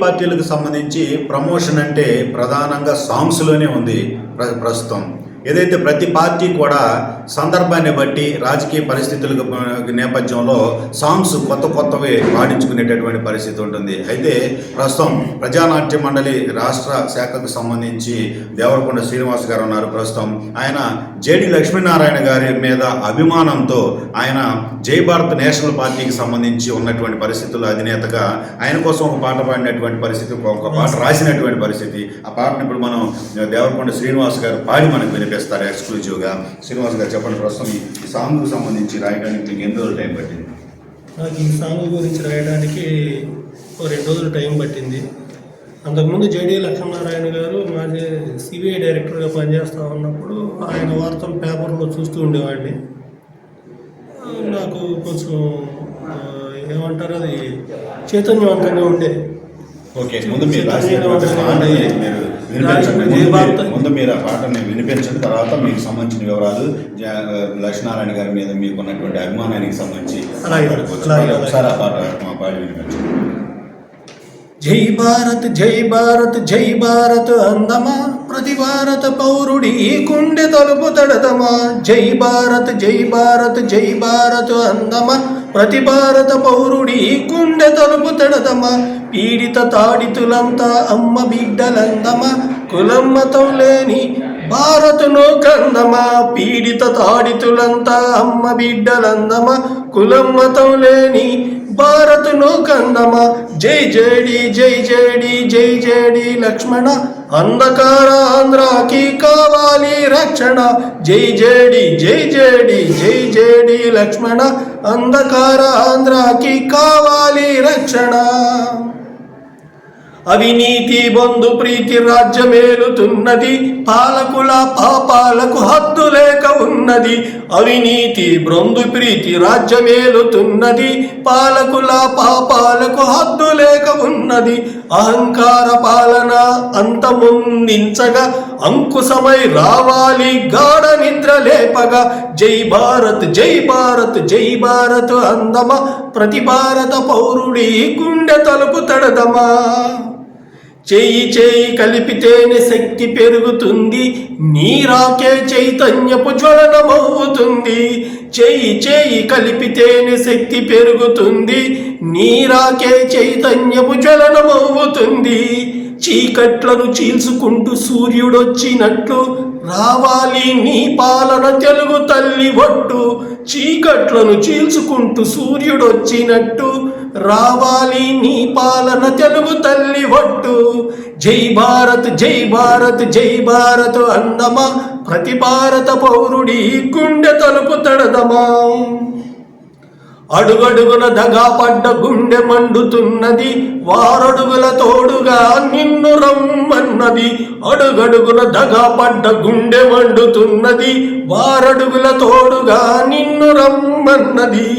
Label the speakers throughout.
Speaker 1: పార్టీలకు సంబంధించి ప్రమోషన్ అంటే ప్రధానంగా సాంగ్స్లోనే ఉంది ప్రస్తుతం. ఏదైతే ప్రతి పార్టీ కూడా సందర్భాన్ని బట్టి రాజకీయ పరిస్థితుల నేపథ్యంలో సాంగ్స్ కొత్తవి పాడించుకునేటటువంటి పరిస్థితి ఉంటుంది. అయితే ప్రస్తుతం ప్రజానాట్య మండలి రాష్ట్ర శాఖకు సంబంధించి దేవరకొండ శ్రీనివాస్ గారు ఉన్నారు. ప్రస్తుతం ఆయన జేడి లక్ష్మీనారాయణ గారి మీద అభిమానంతో ఆయన జై భారత్ నేషనల్ పార్టీకి సంబంధించి ఉన్నటువంటి పరిస్థితుల్లో అధినేతగా ఆయన కోసం ఒక పాట పాడినటువంటి పరిస్థితి, ఒక పాట రాసినటువంటి పరిస్థితి. ఆ పాటను ఇప్పుడు మనం దేవరకొండ శ్రీనివాస్ గారు పాడి మనకు వినిపిస్తారు ఎక్స్క్లూజివ్గా. శ్రీనివాస్ గారు చెప్పండి, ప్రస్తుతం ఈ సాంగ్కు సంబంధించి రాయడానికి మీకు ఎన్ని రోజులు టైం పట్టింది?
Speaker 2: నాకు ఈ సాంగ్ గురించి రాయడానికి 2 రోజులు టైం పట్టింది. అంతకుముందు జేడీ లక్ష్మీనారాయణ గారు మాది సిబిఐ డైరెక్టర్గా పనిచేస్తూ ఉన్నప్పుడు ఆయన వార్తలు పేపర్లో చూస్తూ ఉండేవాడిని. నాకు కొంచెం ఏమంటారు, అది చైతన్యవంతంగా ఉండే.
Speaker 1: ఓకే, ముందు మీరు ఆ పాటని వినిపించండి, తర్వాత మీకు సంబంధించిన వివరాలు లక్ష్మీనారాయణ గారి మీద మీకు ఉన్నటువంటి అభిమానానికి సంబంధించి ఒకసారి ఆ పాట పాడి వినిపించండి.
Speaker 2: జై భారత్ జై భారత్ జై భారత్ అందమా, ప్రతి భారత పౌరుడి కుండె తలుపు తడదమా. జై భారత్ జై భారత్ జై భారత్ అందమా, ప్రతి భారత పౌరుడి కుండె తలుపు తడదమా. పీడిత తాడితులంతా అమ్మ బిడ్డలందమా, కులం మతం లేని భారతును కందమా. పీడిత తాడితులంతా అమ్మ బిడ్డలందమా, కులం మతం లేని భారతును కందమా. జై జేడి జై జేడి జై జేడి లక్ష్మణ, అంధకార ఆంధ్రాకి కావాలి రక్షణ. జై జేడి జై జేడి జై జేడి లక్ష్మణ, అంధకార ఆంధ్రాకి కావాలి రక్షణ. అవినీతి బంధు ప్రీతి రాజ్యమేలుతున్నది, పాలకుల పాపాలకు హద్దు లేక ఉన్నది. అవినీతి బంధు ప్రీతి రాజ్యమేలుతున్నది, పాలకుల పాపాలకు హద్దు లేక ఉన్నది. అహంకార పాలన అంతమొందించగా అంకుశమై రావాలి గాఢ నిద్ర లేపగా. జై భారత్ జై భారత్ జై భారత్ అందమా, ప్రతి భారత పౌరుడి గుండె తలుపు తడదమా. చేయి చేయి కలిపితేనే శక్తి పెరుగుతుంది, నీరాకే చైతన్యపు జ్వలనమవుతుంది. చేయి చేయి కలిపితేనే శక్తి పెరుగుతుంది, నీరాకే చైతన్యపు జ్వలనమవుతుంది. చీకట్లను చీల్చుకుంటూ సూర్యుడొచ్చినట్లు రావాలి నీ పాలన తెలుగు తల్లి ఒట్టు. చీకట్లను చీల్చుకుంటూ సూర్యుడొచ్చినట్టు రావాలి నీ పాలన తెలుగు తల్లి ఒట్టు. జై భారత్ జై భారత్ జై భారత్ అందమా, ప్రతి భారత పౌరుడి గుండె తలుపు తడదమా. అడుగడుగున దగాపడ్డ గుండె మండుతున్నది, వారడుగుల తోడుగా నిన్ను రమ్మన్నది. అడుగడుగున దగాపడ్డ గుండె మండుతున్నది, వారడుగుల తోడుగా నిన్ను రమ్మన్నది.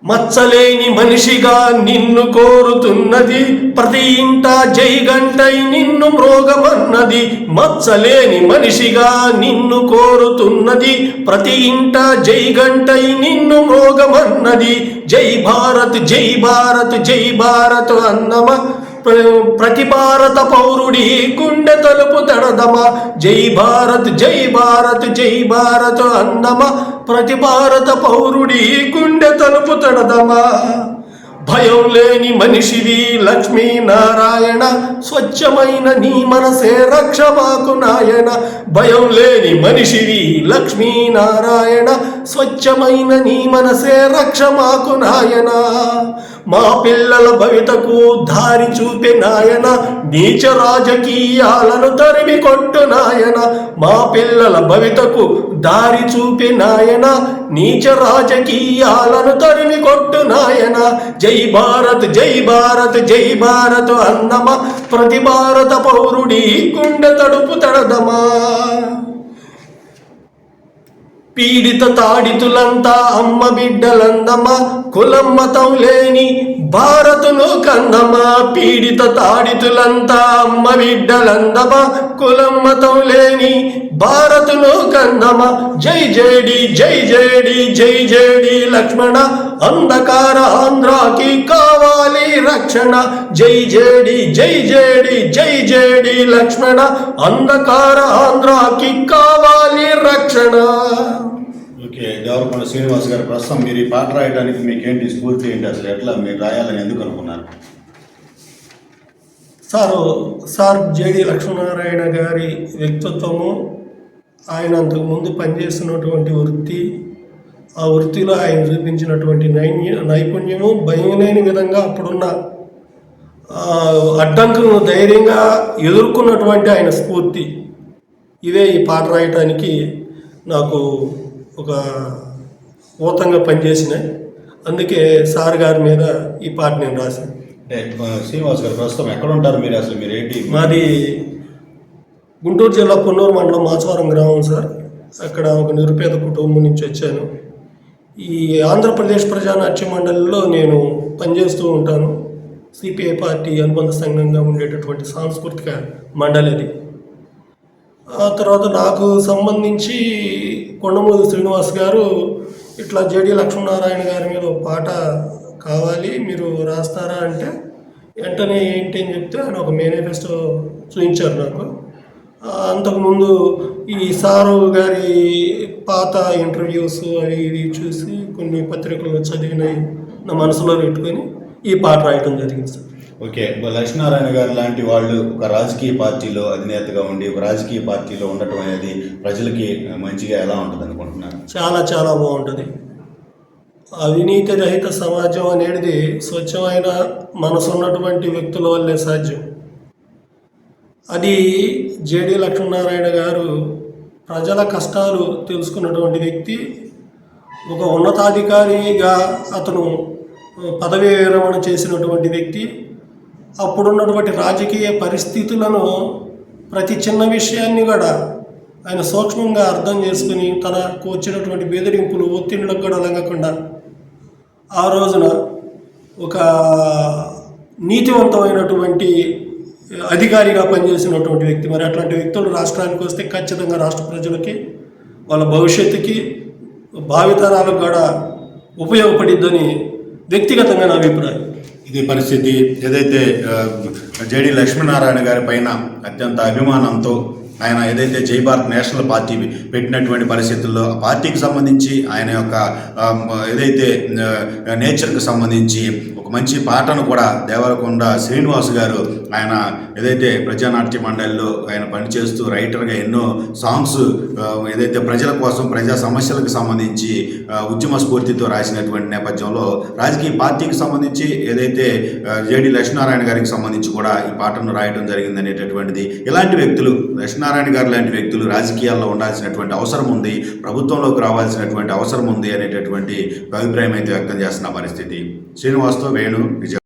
Speaker 2: మచ్చలేని మనిషిగా నిన్ను కోరుతున్నది, ప్రతి ఇంట జై గంటై నిన్ను మ్రోగమన్నది. మచ్చలేని మనిషిగా నిన్ను కోరుతున్నది, ప్రతి ఇంట జై గంటై నిన్ను మ్రోగమన్నది. జై భారత్ జై భారత్ జై భారత్ అందమా, ప్రతి భారత పౌరుడి గుండె తలుపు తడదమా. జై భారత్ జై భారత్ జై భారత్ అందమా, ప్రతి భారత పౌరుడి గుండె తలుపు తడదమా. భయం లేని మనిషివి లక్ష్మీనారాయణ, స్వచ్ఛమైన నీ మనసే రక్ష మాకు నాయన. భయం లేని మనిషివి లక్ష్మీనారాయణ, స్వచ్ఛమైన నీ మనసే రక్ష మాకు నాయన. మా పిల్లల భవితకు దారి చూపే నాయన, నీచ రాజకీయాలను తరిమి కొట్టు నాయన. మా పిల్లల భవితకు దారి చూపే నాయన, నీచ రాజకీయాలను తరిమి కొట్టు నాయన. జై భారత్ జై భారత్ జై భారత్ అందమా, ప్రతి భారత పౌరుడి గుండె తడుపు తడదమా. పీడిత తాడితులంతా అమ్మ బిడ్డలందమా, కులం మతం లేని భారతును కందమా. పీడిత తాడితులంతా అమ్మ బిడ్డలందమా, కులం మతం లేని భారతును కందమా. జై జేడి జై జేడి జై జేడి లక్ష్మణ, అంధకార ఆంధ్రాకి కావాలి రక్షణ జై జేడి జై జేడి జై జేడి లక్ష్మణ అంధకార ఆంధ్రాకి కావాలి రక్షణ.
Speaker 1: ఓకే, దేవరకొండ శ్రీనివాస్ గారు, ప్రస్తుతం మీరు ఈ పాట రాయడానికి మీకేంటి స్ఫూర్తి ఏంటి, అసలు ఎట్లా మీరు రాయాలని ఎందుకు అనుకున్నారు?
Speaker 2: సార్ జేడి లక్ష్మీనారాయణ గారి వ్యక్తిత్వము, ఆయన అంతకుముందు పనిచేస్తున్నటువంటి వృత్తి, ఆ వృత్తిలో ఆయన చూపించినటువంటి నైపుణ్యము, భయం లేని విధంగా అప్పుడున్న అడ్డంకులను ధైర్యంగా ఎదుర్కొన్నటువంటి ఆయన స్ఫూర్తి, ఇవే ఈ పాట రాయటానికి నాకు ఒక ఊతంగా పనిచేసినాయి. అందుకే సార్ గారి మీద ఈ పాట నేను రాశాను.
Speaker 1: అంటే శ్రీనివాస్ గారు, ప్రస్తుతం ఎక్కడ ఉంటారు మీరు, అసలు మీరు ఏంటి?
Speaker 2: మాది గుంటూరు జిల్లా పొన్నూరు మండలం మాచవరం గ్రామం సార్. అక్కడ ఒక నిరుపేద కుటుంబం నుంచి వచ్చాను. ఈ ఆంధ్రప్రదేశ్ ప్రజానాట్య మండలిలో నేను పనిచేస్తూ ఉంటాను. సిపిఐ పార్టీ అనుబంధ సంఘంగా ఉండేటటువంటి సాంస్కృతిక మండలి అది. ఆ తర్వాత నాకు సంబంధించి కొండమూరి శ్రీనివాస్ గారు ఇట్లా జేడి లక్ష్మీనారాయణ గారి మీద ఒక పాట కావాలి, మీరు రాస్తారా అంటే వెంటనే ఏంటి అని చెప్తే ఆయన ఒక మేనిఫెస్టో చూపించారు నాకు. అంతకుముందు ఈ సారు గారి పాత ఇంటర్వ్యూస్ అవి ఇవి చూసి కొన్ని పత్రికలు చదివినాయి నా మనసులో పెట్టుకొని ఈ పాట రాయటం జరిగింది సార్.
Speaker 1: ఓకే, లక్ష్మీనారాయణ గారు లాంటి వాళ్ళు ఒక రాజకీయ పార్టీలో అధినేతగా ఉండి ఒక రాజకీయ పార్టీలో ఉండటం అనేది ప్రజలకి మంచిగా ఎలా ఉంటుంది అనుకుంటున్నారు?
Speaker 2: చాలా చాలా బాగుంటుంది. అవినీతి రహిత సమాజం అనేది స్వచ్ఛమైన మనసు ఉన్నటువంటి వ్యక్తుల వల్లే సాధ్యం. అది జేడి లక్ష్మీనారాయణ గారు ప్రజల కష్టాలు తెలుసుకున్నటువంటి వ్యక్తి. ఒక ఉన్నతాధికారిగా అతను పదవీ విరమణ చేసినటువంటి వ్యక్తి. అప్పుడున్నటువంటి రాజకీయ పరిస్థితులను ప్రతి చిన్న విషయాన్ని కూడా ఆయన సూక్ష్మంగా అర్థం చేసుకుని తనకు వచ్చినటువంటి బెదిరింపులు ఒత్తిళ్లకు కూడా లొంగకుండా ఆ రోజున ఒక నీతివంతమైనటువంటి అధికారిగా పనిచేసినటువంటి వ్యక్తి. మరి అట్లాంటి వ్యక్తులు రాష్ట్రానికి వస్తే ఖచ్చితంగా రాష్ట్ర ప్రజలకి, వాళ్ళ భవిష్యత్తుకి, భావితరాలకు కూడా ఉపయోగపడిద్దని వ్యక్తిగతంగా నా అభిప్రాయం.
Speaker 1: ఇది పరిస్థితి. ఏదైతే జేడి లక్ష్మీనారాయణ గారి పైన అత్యంత అభిమానంతో ఆయన ఏదైతే జై భారత్ నేషనల్ పార్టీ పెట్టినటువంటి పరిస్థితుల్లో ఆ పార్టీకి సంబంధించి ఆయన యొక్క ఏదైతే నేచర్కి సంబంధించి ఒక మంచి పాటను కూడా దేవరకొండ శ్రీనివాస్ గారు ఆయన ఏదైతే ప్రజానాట్య మండలిలో ఆయన పనిచేస్తూ రైటర్గా ఎన్నో సాంగ్స్ ఏదైతే ప్రజల కోసం ప్రజా సమస్యలకు సంబంధించి ఉద్యమ స్ఫూర్తితో రాసినటువంటి నేపథ్యంలో రాజకీయ పార్టీకి సంబంధించి ఏదైతే జేడి లక్ష్మీనారాయణ గారికి సంబంధించి కూడా ఈ పాటను రాయడం జరిగింది అనేటటువంటిది. ఇలాంటి వ్యక్తులు లక్ష్మీనారాయణ గారు లాంటి వ్యక్తులు రాజకీయాల్లో ఉండాల్సినటువంటి అవసరం ఉంది, ప్రభుత్వంలోకి రావాల్సినటువంటి అవసరం ఉంది అనేటటువంటి అభిప్రాయం అయితే వ్యక్తం చేస్తున్న పరిస్థితి. శ్రీనివాస్తో వేణు, విజయ.